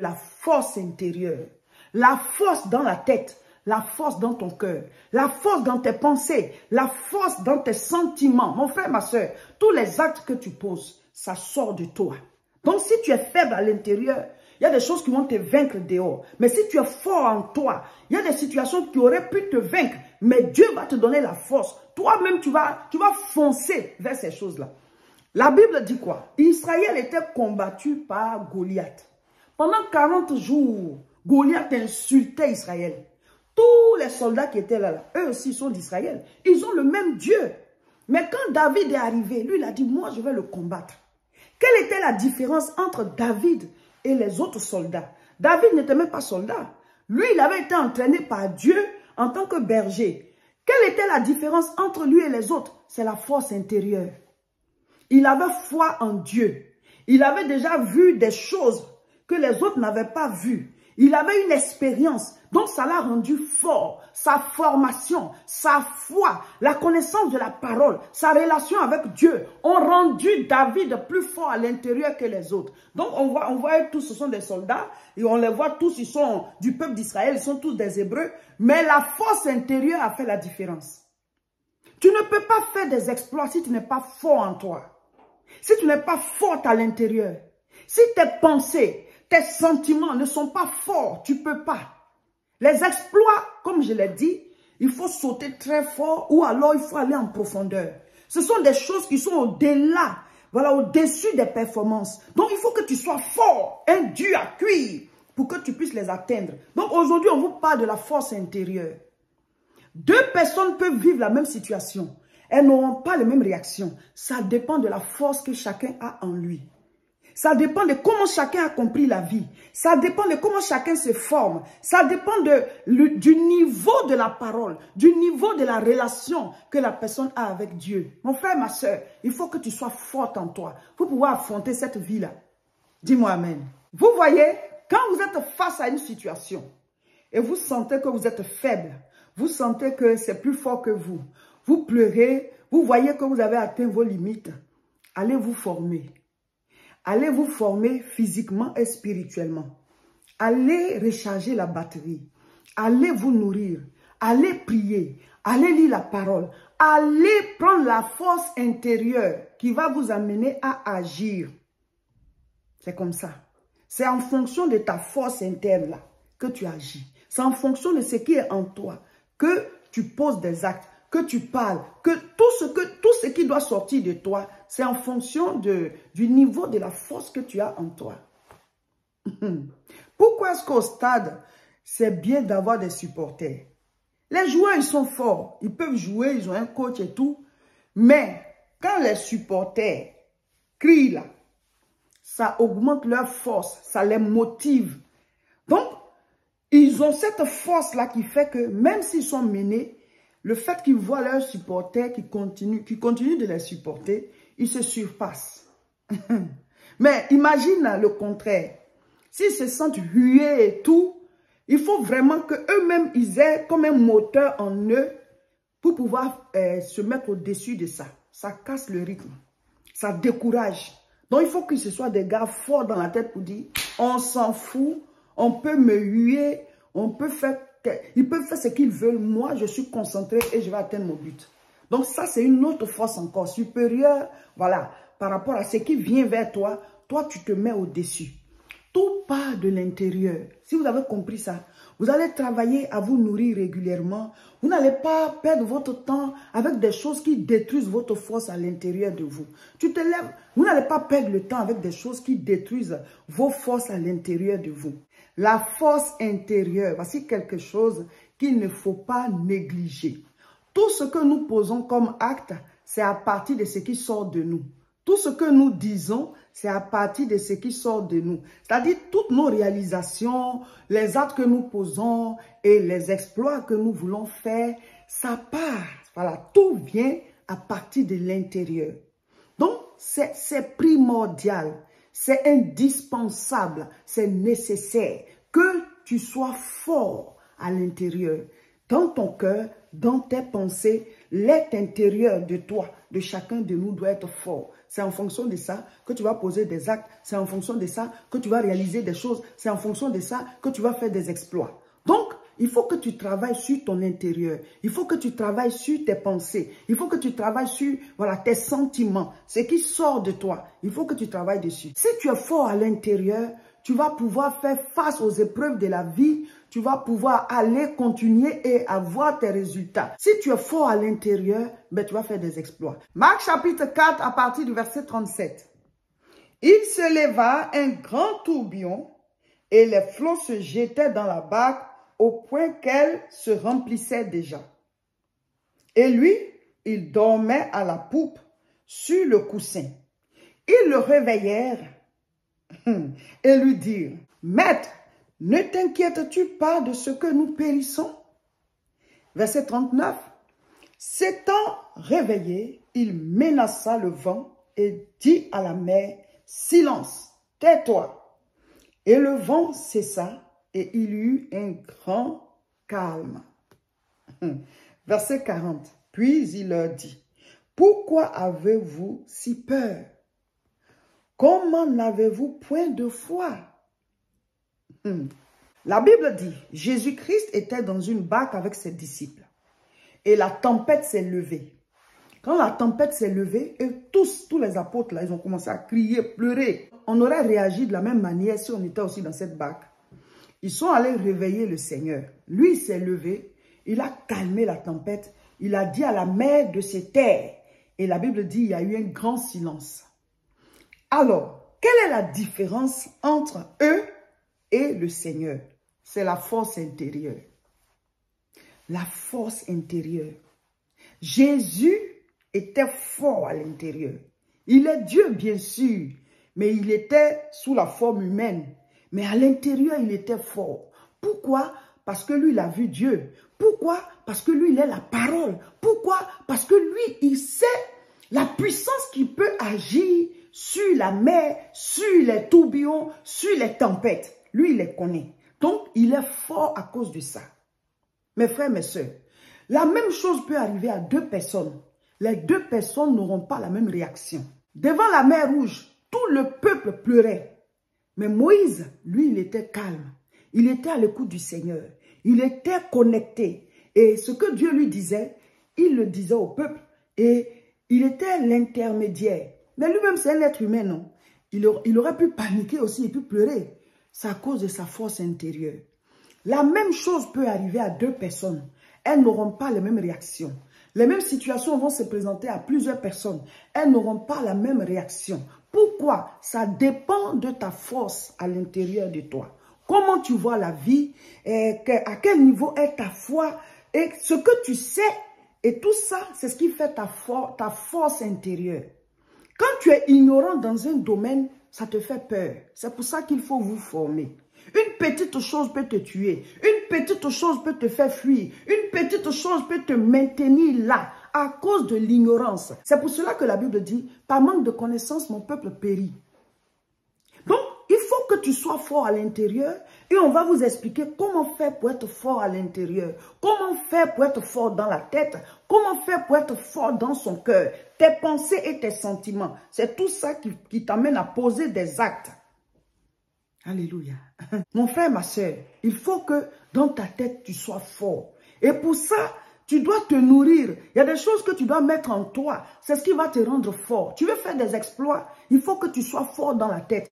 la force intérieure, la force dans la tête, la force dans ton cœur, la force dans tes pensées, la force dans tes sentiments. Mon frère, ma soeur, tous les actes que tu poses, ça sort de toi. Donc si tu es faible à l'intérieur, il y a des choses qui vont te vaincre dehors. Mais si tu es fort en toi, il y a des situations qui auraient pu te vaincre. Mais Dieu va te donner la force. Toi-même, tu vas foncer vers ces choses-là. La Bible dit quoi? Israël était combattu par Goliath. Pendant 40 jours, Goliath insultait Israël. Tous les soldats qui étaient là, eux aussi sont d'Israël. Ils ont le même Dieu. Mais quand David est arrivé, lui, il a dit, moi, je vais le combattre. Quelle était la différence entre David et les autres soldats? David n'était même pas soldat. Lui, il avait été entraîné par Dieu en tant que berger. Quelle était la différence entre lui et les autres? C'est la force intérieure. Il avait foi en Dieu. Il avait déjà vu des choses que les autres n'avaient pas vues. Il avait une expérience. Donc, ça l'a rendu fort. Sa formation, sa foi, la connaissance de la parole, sa relation avec Dieu ont rendu David plus fort à l'intérieur que les autres. Donc, on voit tous, ce sont des soldats. Et on les voit tous, ils sont du peuple d'Israël. Ils sont tous des Hébreux. Mais la force intérieure a fait la différence. Tu ne peux pas faire des exploits si tu n'es pas fort en toi. Si tu n'es pas forte à l'intérieur. Si tes pensées, tes sentiments ne sont pas forts, tu ne peux pas. Les exploits, comme je l'ai dit, il faut sauter très fort ou alors il faut aller en profondeur. Ce sont des choses qui sont au-delà, voilà, au-dessus des performances. Donc, il faut que tu sois fort, un dur à cuire pour que tu puisses les atteindre. Donc, aujourd'hui, on vous parle de la force intérieure. Deux personnes peuvent vivre la même situation. Elles n'auront pas les mêmes réactions. Ça dépend de la force que chacun a en lui. Ça dépend de comment chacun a compris la vie. Ça dépend de comment chacun se forme. Ça dépend du niveau de la parole, du niveau de la relation que la personne a avec Dieu. Mon frère, ma soeur, il faut que tu sois forte en toi pour pouvoir affronter cette vie-là. Dis-moi amen. Vous voyez, quand vous êtes face à une situation et vous sentez que vous êtes faible, vous sentez que c'est plus fort que vous, vous pleurez, vous voyez que vous avez atteint vos limites, allez vous former. Allez vous former physiquement et spirituellement. Allez recharger la batterie. Allez vous nourrir. Allez prier. Allez lire la parole. Allez prendre la force intérieure qui va vous amener à agir. C'est comme ça. C'est en fonction de ta force interne là que tu agis. C'est en fonction de ce qui est en toi que tu poses des actes, que tu parles, que tout ce qui doit sortir de toi, c'est en fonction du niveau de la force que tu as en toi. Pourquoi est-ce qu'au stade, c'est bien d'avoir des supporters? Les joueurs, ils sont forts. Ils peuvent jouer, ils ont un coach et tout. Mais quand les supporters crient là, ça augmente leur force, ça les motive. Donc, ils ont cette force-là qui fait que même s'ils sont menés, le fait qu'ils voient leurs supporters qui continuent de les supporter, ils se surpassent. Mais imagine le contraire. S'ils se sentent hués et tout, il faut vraiment qu'eux-mêmes, ils aient comme un moteur en eux pour pouvoir se mettre au-dessus de ça. Ça casse le rythme. Ça décourage. Donc, il faut que ce soit des gars forts dans la tête pour dire, on s'en fout, on peut me huer, on peut faire... Ils peuvent faire ce qu'ils veulent. Moi, je suis concentré et je vais atteindre mon but. Donc, ça, c'est une autre force encore supérieure. Voilà, par rapport à ce qui vient vers toi, toi, tu te mets au-dessus. Tout part de l'intérieur. Si vous avez compris ça, vous allez travailler à vous nourrir régulièrement. Vous n'allez pas perdre votre temps avec des choses qui détruisent votre force à l'intérieur de vous. Tu te lèves, vous n'allez pas perdre le temps avec des choses qui détruisent vos forces à l'intérieur de vous. La force intérieure, voici quelque chose qu'il ne faut pas négliger. Tout ce que nous posons comme acte, c'est à partir de ce qui sort de nous. Tout ce que nous disons, c'est à partir de ce qui sort de nous. C'est-à-dire toutes nos réalisations, les actes que nous posons et les exploits que nous voulons faire, ça part. Voilà, tout vient à partir de l'intérieur. Donc, c'est primordial. C'est indispensable, c'est nécessaire que tu sois fort à l'intérieur, dans ton cœur, dans tes pensées, l'être intérieur de toi, de chacun de nous doit être fort. c'est en fonction de ça que tu vas poser des actes. C'est en fonction de ça que tu vas réaliser des choses. C'est en fonction de ça que tu vas faire des exploits. Donc, il faut que tu travailles sur ton intérieur. Il faut que tu travailles sur tes pensées. Il faut que tu travailles sur tes sentiments. Ce qui sort de toi, il faut que tu travailles dessus. Si tu es fort à l'intérieur, tu vas pouvoir faire face aux épreuves de la vie. Tu vas pouvoir aller continuer et avoir tes résultats. Si tu es fort à l'intérieur, ben, tu vas faire des exploits. Marc chapitre 4 à partir du verset 37. Il se leva un grand tourbillon et les flots se jetaient dans la barque au point qu'elle se remplissait déjà. Et lui, il dormait à la poupe sur le coussin. Ils le réveillèrent et lui dirent, « Maître, ne t'inquiètes-tu pas de ce que nous périssons? » Verset 39. S'étant réveillé, il menaça le vent et dit à la mer, « Silence, tais-toi. » Et le vent cessa et il y eut un grand calme. Verset 40. Puis il leur dit, « Pourquoi avez-vous si peur? Comment n'avez-vous point de foi? » La Bible dit, Jésus-Christ était dans une barque avec ses disciples. Et la tempête s'est levée. Quand la tempête s'est levée, et tous les apôtres, là, ils ont commencé à crier, pleurer. On aurait réagi de la même manière si on était aussi dans cette barque. Ils sont allés réveiller le Seigneur. Lui, il s'est levé, il a calmé la tempête, il a dit à la mer de se taire. Et la Bible dit, il y a eu un grand silence. Alors, quelle est la différence entre eux et le Seigneur? C'est la force intérieure. La force intérieure. Jésus était fort à l'intérieur. Il est Dieu, bien sûr, mais il était sous la forme humaine. Mais à l'intérieur, il était fort. Pourquoi? Parce que lui, il a vu Dieu. Pourquoi? Parce que lui, il est la parole. Pourquoi? Parce que lui, il sait la puissance qui peut agir sur la mer, sur les tourbillons, sur les tempêtes. Lui, il les connaît. Donc, il est fort à cause de ça. Mes frères, mes sœurs, la même chose peut arriver à deux personnes. Les deux personnes n'auront pas la même réaction. Devant la mer Rouge, tout le peuple pleurait. Mais Moïse, lui, il était calme. Il était à l'écoute du Seigneur. Il était connecté. Et ce que Dieu lui disait, il le disait au peuple. Et il était l'intermédiaire. Mais lui-même, c'est un être humain, non? Il aurait pu paniquer aussi et puis pleurer. C'est à cause de sa force intérieure. La même chose peut arriver à deux personnes. Elles n'auront pas les mêmes réactions. Les mêmes situations vont se présenter à plusieurs personnes. Elles n'auront pas la même réaction. Pourquoi? Ça dépend de ta force à l'intérieur de toi. Comment tu vois la vie, à quel niveau est ta foi, et ce que tu sais, et tout ça, c'est ce qui fait ta force intérieure. Quand tu es ignorant dans un domaine, ça te fait peur. C'est pour ça qu'il faut vous former. Une petite chose peut te tuer. Une petite chose peut te faire fuir. Une petite chose peut te maintenir là à cause de l'ignorance. C'est pour cela que la Bible dit, par manque de connaissance, mon peuple périt. Donc, il faut que tu sois fort à l'intérieur et on va vous expliquer comment faire pour être fort à l'intérieur. Comment faire pour être fort dans la tête. Comment faire pour être fort dans son cœur. Tes pensées et tes sentiments. C'est tout ça qui t'amène à poser des actes. Alléluia. Mon frère, ma soeur, il faut que dans ta tête, tu sois fort. Et pour ça, tu dois te nourrir. Il y a des choses que tu dois mettre en toi. C'est ce qui va te rendre fort. Tu veux faire des exploits, il faut que tu sois fort dans la tête.